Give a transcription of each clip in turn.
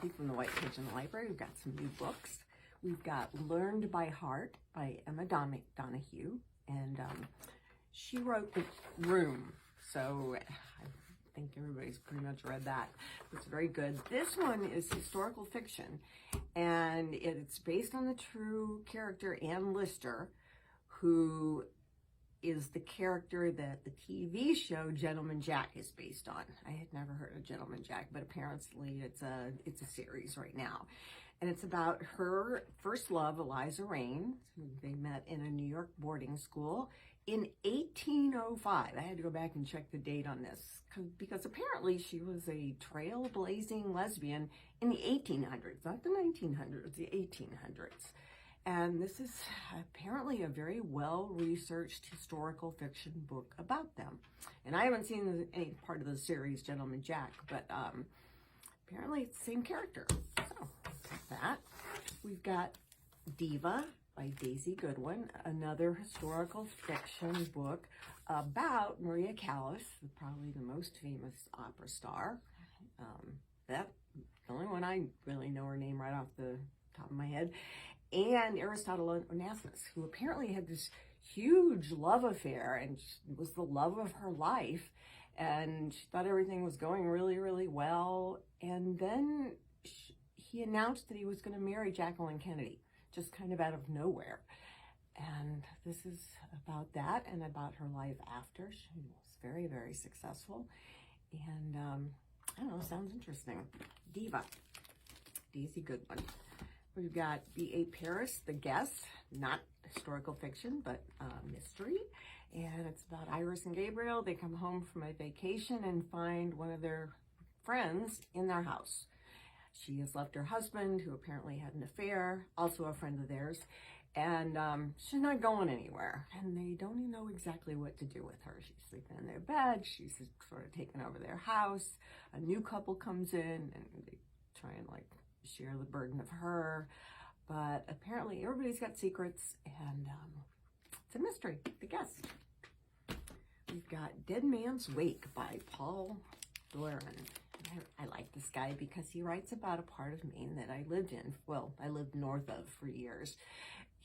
Kathy from the White Pigeon Library. We've got some new books. We've got Learned by Heart by Emma Donahue, and she wrote The Room, so I think everybody's pretty much read that. It's very good. This one is historical fiction, and it's based on the true character Ann Lister, who is the character that the TV show Gentleman Jack is based on. I had never heard of Gentleman Jack, but apparently it's a series right now. And it's about her first love, Eliza Reign. They met in a New York boarding school in 1805. I had to go back and check the date on this because apparently she was a trailblazing lesbian in the 1800s, not the 1900s, the 1800s. And this is apparently a very well-researched historical fiction book about them. And I haven't seen any part of the series Gentleman Jack, but apparently it's the same character. So that. We've got Diva by Daisy Goodwin, another historical fiction book about Maria Callas, probably the most famous opera star. That's the only one I really know her name right off the top of my head. And Aristotle Onassis, who apparently had this huge love affair and was the love of her life, and she thought everything was going really, really well. And then he announced that he was going to marry Jacqueline Kennedy, just kind of out of nowhere. And this is about that and about her life after. She was very, very successful. And I don't know, sounds interesting. Diva, Daisy Goodwin. We've got B.A. Paris, The Guest, not historical fiction, but mystery. And it's about Iris and Gabriel. They come home from a vacation and find one of their friends in their house. She has left her husband, who apparently had an affair, also a friend of theirs, and she's not going anywhere. And they don't even know exactly what to do with her. She's sleeping in their bed. She's sort of taken over their house. A new couple comes in, and they try and share the burden of her, but apparently everybody's got secrets, and it's a mystery. The Guest. We've got Dead Man's Wake by Paul Doran. I like this guy because he writes about a part of Maine that I lived in. Well, I lived north of for years.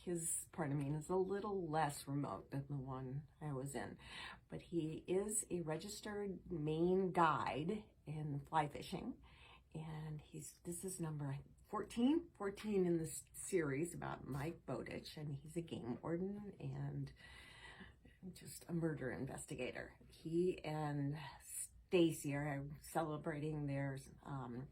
His part of Maine is a little less remote than the one I was in, but he is a registered Maine guide in fly fishing. And this is number 14 in this series about Mike Bowditch, and he's a game warden and just a murder investigator. He and Stacy are celebrating their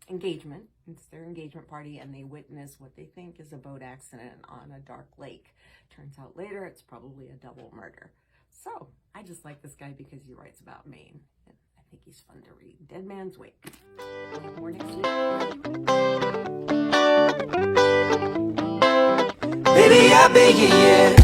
engagement. It's their engagement party, and they witness what they think is a boat accident on a dark lake. Turns out later it's probably a double murder. So I just like this guy because he writes about Maine. I think he's fun to read. Dead Man's Wake. More next week. Baby, I beg you, yeah.